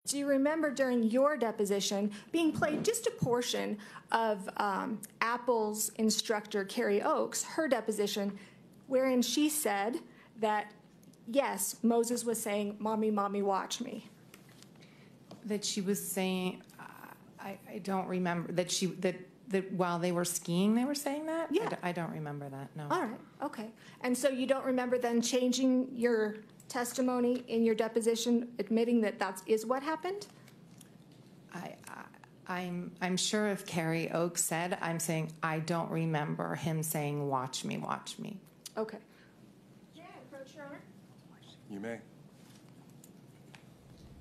Do you remember during your deposition being played just a portion of Apple's instructor, Carrie Oakes, her deposition, wherein she said that, yes, Moses was saying, "Mommy, mommy, watch me." That she was saying, I don't remember, that while they were skiing, they were saying that? Yeah. I don't remember that, no. All right, okay. And so you don't remember then changing your testimony in your deposition, admitting that that is what happened? I'm sure if Carrie Oakes said, I'm saying, I don't remember him saying, watch me, watch me. Okay. May I approach, Your Honor? You may. I'm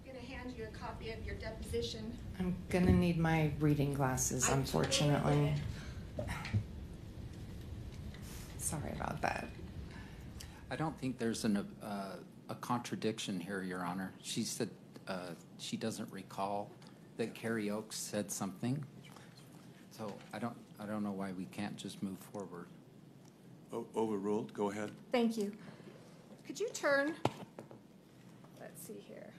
going to hand you a copy of your deposition. I'm going to need my reading glasses, unfortunately. Sorry about that. I don't think there's a contradiction here, Your Honor. She said she doesn't recall that Carrie Oakes said something. So I don't know why we can't just move forward. Overruled. Go ahead. Thank you. Could you turn, let's see here,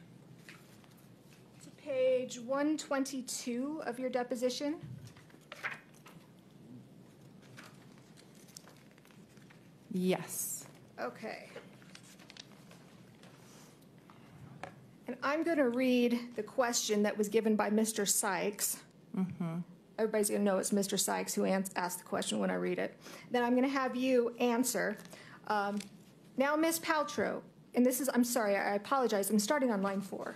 to page 122 of your deposition? Yes. Okay. And I'm going to read the question that was given by Mr. Sykes. Mm-hmm. Everybody's going to know it's Mr. Sykes who asked the question when I read it. Then I'm going to have you answer. Now, Ms. Paltrow, and this is, I'm sorry, I apologize, I'm starting on line 4.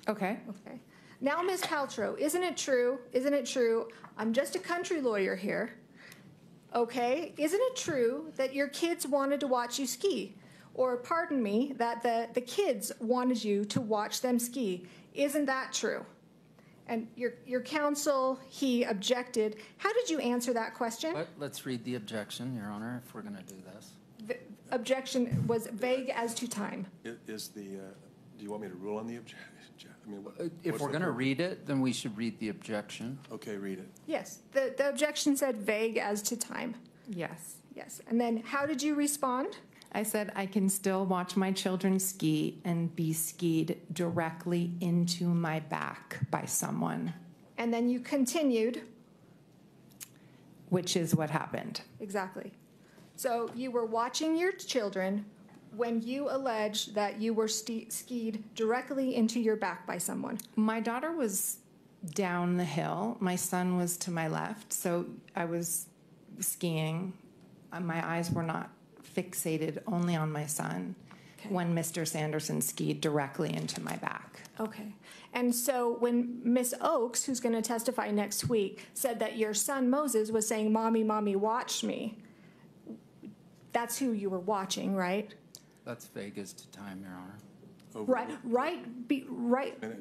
Okay. Okay. Now, Ms. Paltrow, isn't it true, I'm just a country lawyer here, okay? Isn't it true that your kids wanted to watch you ski? Or, pardon me, that the kids wanted you to watch them ski. Isn't that true? And your counsel, he objected. How did you answer that question? Let's read the objection, Your Honor, if we're going to do this. The objection was vague as to time. Do you want me to rule on the objection? I mean, If we're going to read it, then we should read the objection. Okay, read it. Yes, the objection said vague as to time. Yes. Yes, and then how did you respond? I said I can still watch my children ski and be skied directly into my back by someone. And then you continued. Which is what happened. Exactly. So you were watching your children when you alleged that you were skied directly into your back by someone. My daughter was down the hill. My son was to my left. So I was skiing. My eyes were not fixated only on my son when Mr. Sanderson skied directly into my back. Okay. And so when Miss Oakes, who's going to testify next week, said that your son Moses was saying, "Mommy, mommy, watch me," that's who you were watching, right? That's vague as to time, Your Honor. Right.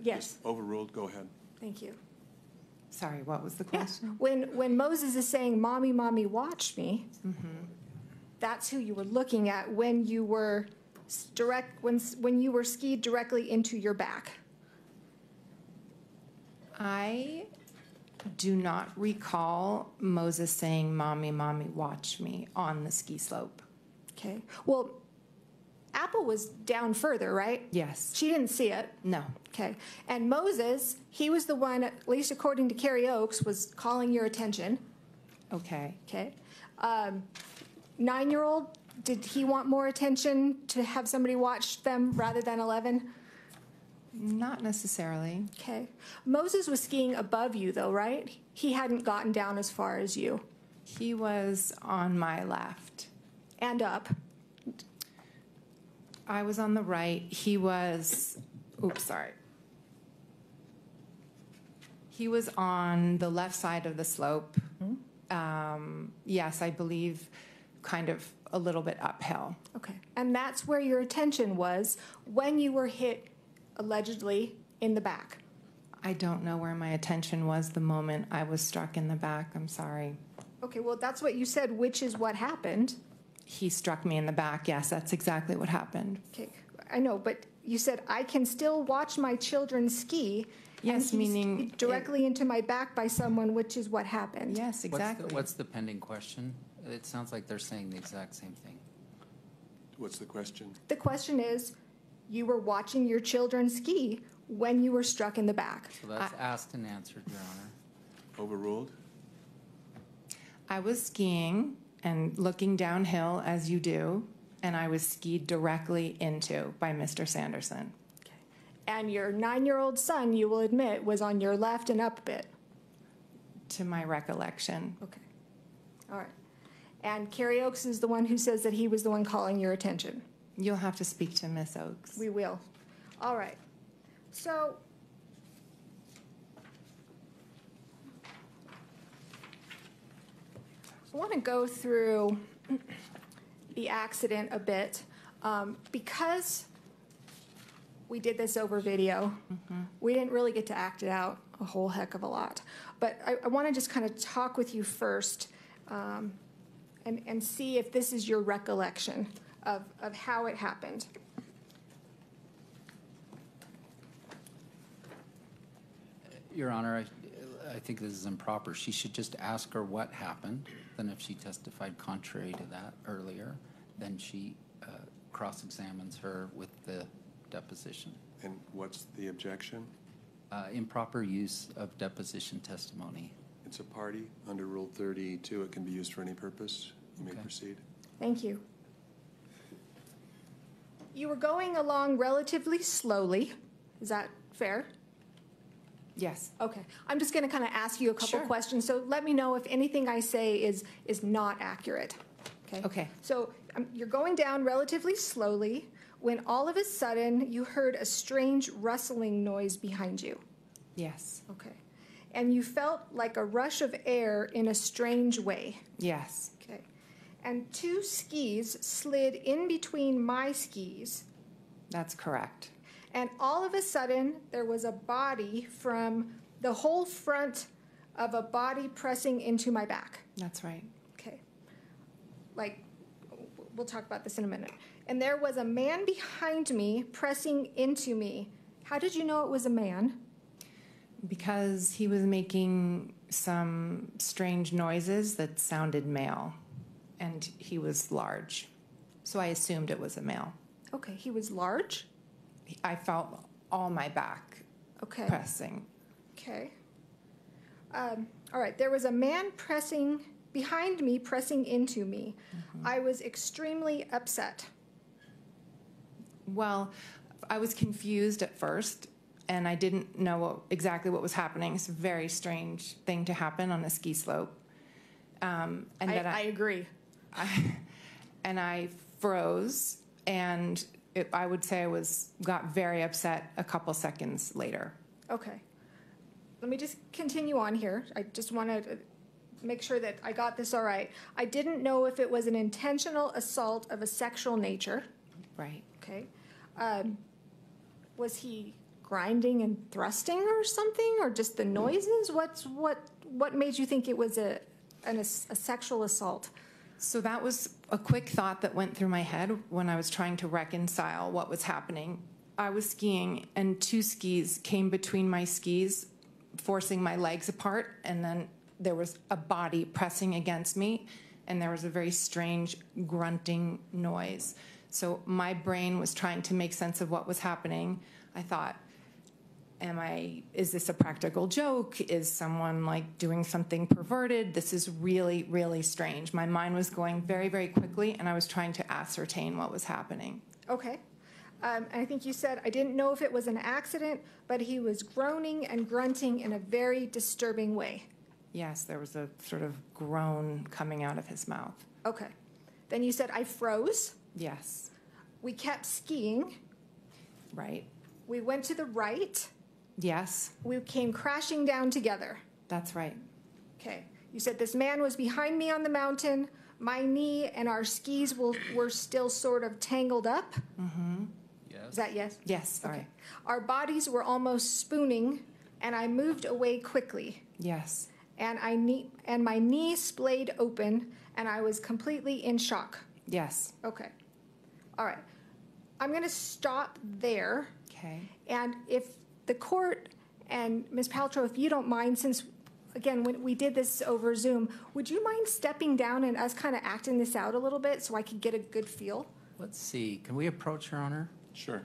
Yes. Just overruled. Go ahead. Thank you. Sorry, what was the question? Yeah. When Moses is saying, "Mommy, mommy, watch me," that's who you were looking at when you were when you were skied directly into your back. I do not recall Moses saying, "Mommy, mommy, watch me" on the ski slope. Okay. Well, Apple was down further, right? Yes. She didn't see it. No. Okay. And Moses, he was the one, at least according to Carrie Oakes, was calling your attention. Okay. Okay. 9-year-old, did he want more attention to have somebody watch them rather than 11? Not necessarily. Okay. Moses was skiing above you, though, right? He hadn't gotten down as far as you. He was on my left. And up. I was on the right. He was, sorry. He was on the left side of the slope. Yes, I believe kind of a little bit uphill. Okay. And that's where your attention was when you were hit, allegedly, in the back. I don't know where my attention was the moment I was struck in the back. I'm sorry. Okay, well, that's what you said, which is what happened. He struck me in the back. Yes, that's exactly what happened. Okay, I know, but you said, I can still watch my children ski. Yes, and meaning directly into my back by someone, which is what happened. Yes, exactly. What's the pending question? It sounds like they're saying the exact same thing. What's the question? The question is, you were watching your children ski when you were struck in the back. So that's asked and answered, Your Honor. Overruled? I was skiing and looking downhill as you do, and I was skied directly into by Mr. Sanderson. And your 9-year-old son, you will admit, was on your left and up a bit. To my recollection. Okay. All right. And Carrie Oakes is the one who says that he was the one calling your attention. You'll have to speak to Miss Oakes. We will. All right. So I want to go through the accident a bit because we did this over video. We didn't really get to act it out a whole heck of a lot. But I want to just kind of talk with you first and see if this is your recollection of how it happened. Your Honor, I think this is improper. She should just ask her what happened. Then if she testified contrary to that earlier, then she cross-examines her with the deposition. And what's the objection? Improper use of deposition testimony. It's a party. Under Rule 32, it can be used for any purpose. You may Okay. proceed. Thank you. You were going along relatively slowly. Is that fair? Yes. Okay. I'm just going to kind of ask you a couple Sure. questions. So let me know if anything I say is not accurate. Okay. Okay. So you're going down relatively slowly when all of a sudden you heard a strange rustling noise behind you. Yes. Okay. And you felt like a rush of air in a strange way. Yes. Okay. And 2 skis slid in between my skis. That's correct. And all of a sudden, there was a body from the whole front of a body pressing into my back. That's right. Okay. Like, we'll talk about this in a minute. And there was a man behind me pressing into me. How did you know it was a man? Because he was making some strange noises that sounded male, and he was large. So I assumed it was a male. Okay, he was large? I felt all my back Okay. pressing. Okay. All right, there was a man pressing behind me, pressing into me. I was extremely upset. Well, I was confused at first, and I didn't know exactly what was happening. It's a very strange thing to happen on a ski slope. And then I agree. I froze, and I would say I got very upset a couple seconds later. Okay. Let me just continue on here. I just want to make sure that I got this all right. I didn't know if it was an intentional assault of a sexual nature. Right. Okay. Was he grinding and thrusting or something, or just the noises? What made you think it was a sexual assault? So that was a quick thought that went through my head when I was trying to reconcile what was happening. I was skiing, and 2 skis came between my skis, forcing my legs apart, and then there was a body pressing against me, and there was a very strange grunting noise. So my brain was trying to make sense of what was happening. I thought, is this a practical joke? Is someone like doing something perverted? This is really, really strange. My mind was going very, very quickly, and I was trying to ascertain what was happening. Okay. And I think you said, I didn't know if it was an accident, but he was groaning and grunting in a very disturbing way. Yes, there was a sort of groan coming out of his mouth. Okay. Then you said, I froze. Yes. We kept skiing. Right. We went to the right. Yes, We came crashing down together. that's right. Okay. You said this man was behind me on the mountain. My knee and our skis were still sort of tangled up. Yes. Is that yes? Yes, sorry. Our bodies were almost spooning, and I moved away quickly. Yes. And my knee splayed open, and I was completely in shock. Yes. Okay. All right. I'm going to stop there. Okay. And if the court and Ms. Paltrow, if you don't mind, since, again, when we did this over Zoom, would you mind stepping down and us kind of acting this out a little bit so I could get a good feel? Let's see. Can we approach, Your Honor? Sure.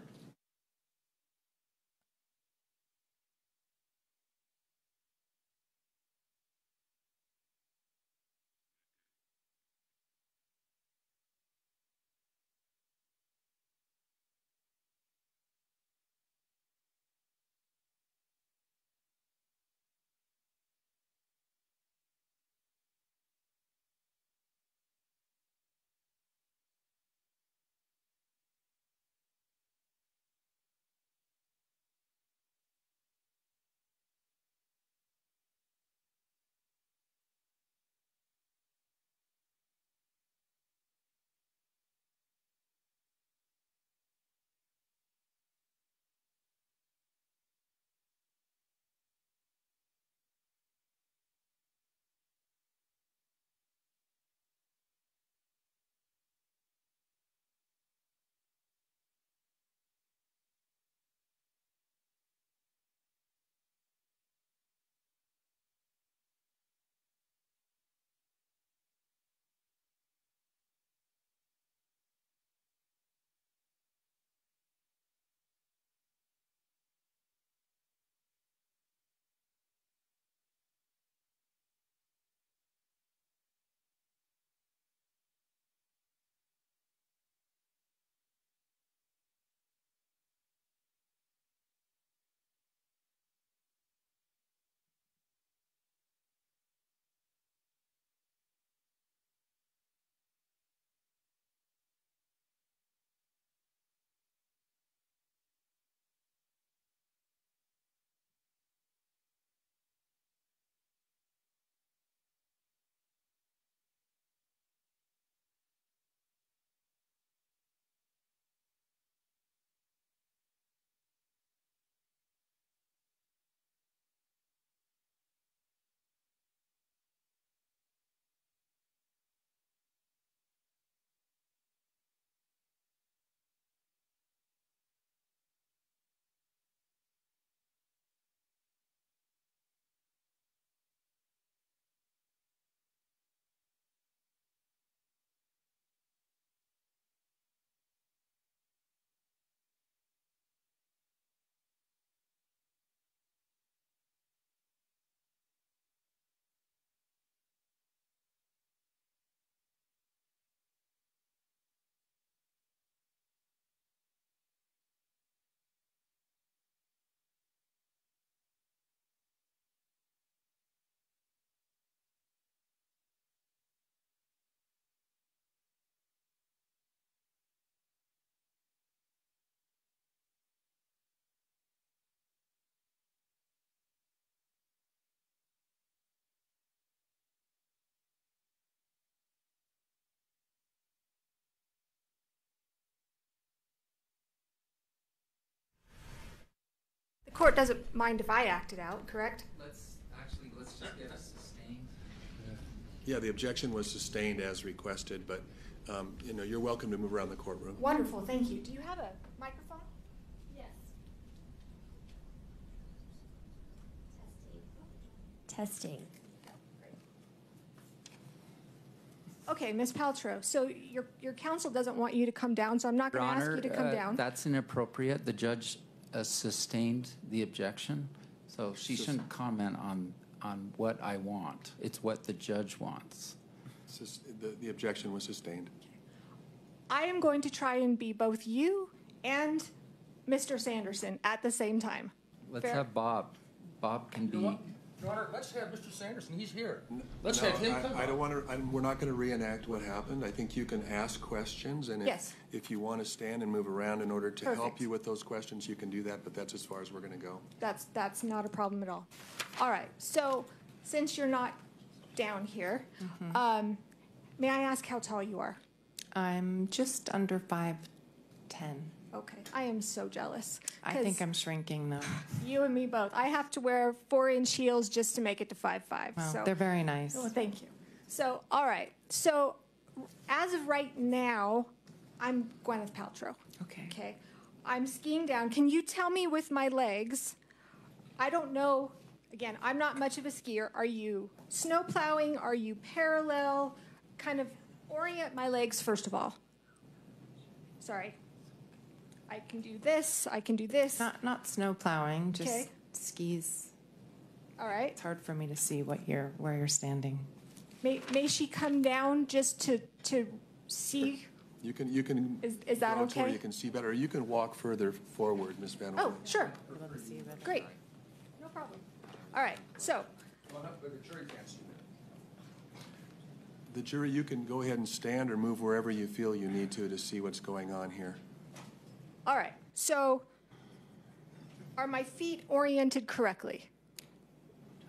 court doesn't mind if I act it out, correct? Let's just get a sustained. Yeah, the objection was sustained as requested, but, you're welcome to move around the courtroom. Wonderful, thank you. Do you have a microphone? Yes. Testing. Okay, Ms. Paltrow, so your counsel doesn't want you to come down, so I'm not Your going to ask Honor, you to come down. that's inappropriate. The judge sustained the objection, so she shouldn't comment on what I want. It's what the judge wants. The objection was sustained. I am going to try and be both you and Mr. Sanderson at the same time. Let's Fair? have Bob. Bob can be. Your Honor, let's have Mr. Sanderson, he's here. Let's have him come I don't on. want to, we're not going to reenact what happened. I think you can ask questions, and Yes. if you want to stand and move around in order to help Perfect. you with those questions, you can do that, but that's as far as we're going to go. That's not a problem at all. All right, so since you're not down here, may I ask how tall you are? I'm just under 5'10". Okay, I am so jealous. I think 'cause I'm shrinking though. you and me both. I have to wear 4-inch heels just to make it to 5'5". Well, So they're very nice. well, thank you. So, all right. So, as of right now, I'm Gwyneth Paltrow. Okay. Okay. I'm skiing down. Can you tell me with my legs? I don't know. Again, I'm not much of a skier. Are you snow plowing? Are you parallel? Kind of orient my legs first of all. Sorry. I can do this. I can do this. Not snow plowing, just Okay. skis. All right. It's hard for me to see where you're standing. May she come down just to see? You can. Is that go to where okay? you can see better, or you can walk further forward, Ms. Van Oh, Orn. sure. Great. No problem. All right. So, But the jury can't see that. The jury, you can go ahead and stand or move wherever you feel you need to see what's going on here. all right. So, are my feet oriented correctly?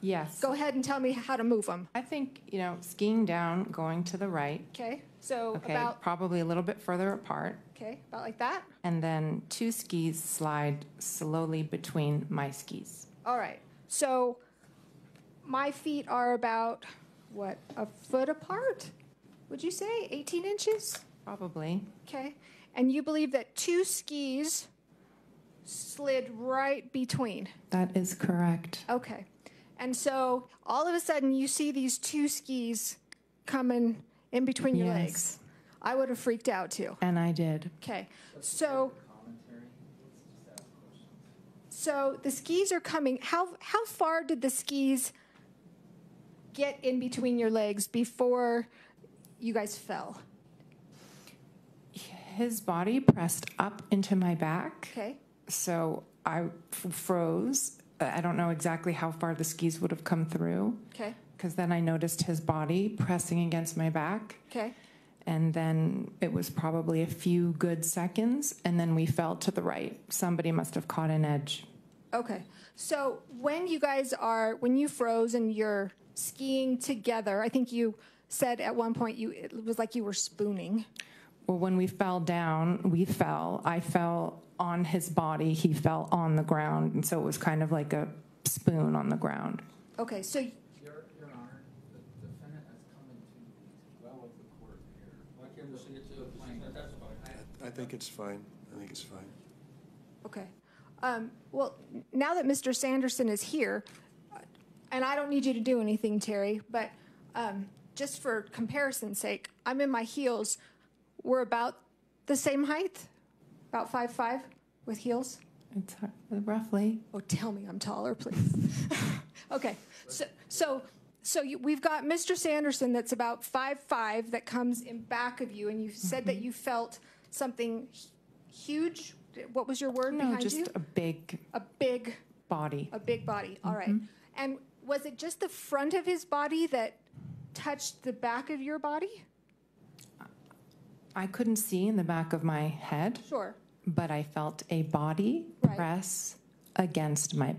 Yes. Go ahead and tell me how to move them. I think, skiing down, going to the right. Okay. So Okay, about probably a little bit further apart. about like that. And then 2 skis slide slowly between my skis. All right. So my feet are about what, a foot apart? Would you say 18 inches? Probably. Okay. And you believe that 2 skis slid right between. That is correct. Okay. And so all of a sudden you see these 2 skis coming in between your Yes. legs. I would have freaked out too. And I did. Okay. So the skis are coming. How far did the skis get in between your legs before you guys fell? His body pressed up into my back. Okay. So I froze. I don't know exactly how far the skis would have come through. Okay. Because then I noticed his body pressing against my back. Okay. And then it was probably a few good seconds, and then we fell to the right. Somebody must have caught an edge. Okay. So when you froze and you're skiing together, I think you said at one point it was like you were spooning. Well, when we fell down, we fell. I fell on his body. He fell on the ground. And so it was kind of like a spoon on the ground. Okay. So Your Honor, the defendant has come into well of the court here. Why can't we see it to the plane? That's fine. I think it's fine. I think it's fine. okay. Well, now that Mr. Sanderson is here, and I don't need you to do anything, Terry, but just for comparison's sake, I'm in my heels. We're about the same height, about 5'5" with heels. It's roughly. Oh, tell me I'm taller, please. Okay, so we've got Mr. Sanderson that's about 5'5" that comes in back of you, and you said that you felt something huge. What was your word No, behind just you? a big A big body. body. All right. And was it just the front of his body that touched the back of your body? I couldn't see in the back of my head, Sure. but I felt a body Right. press against my back.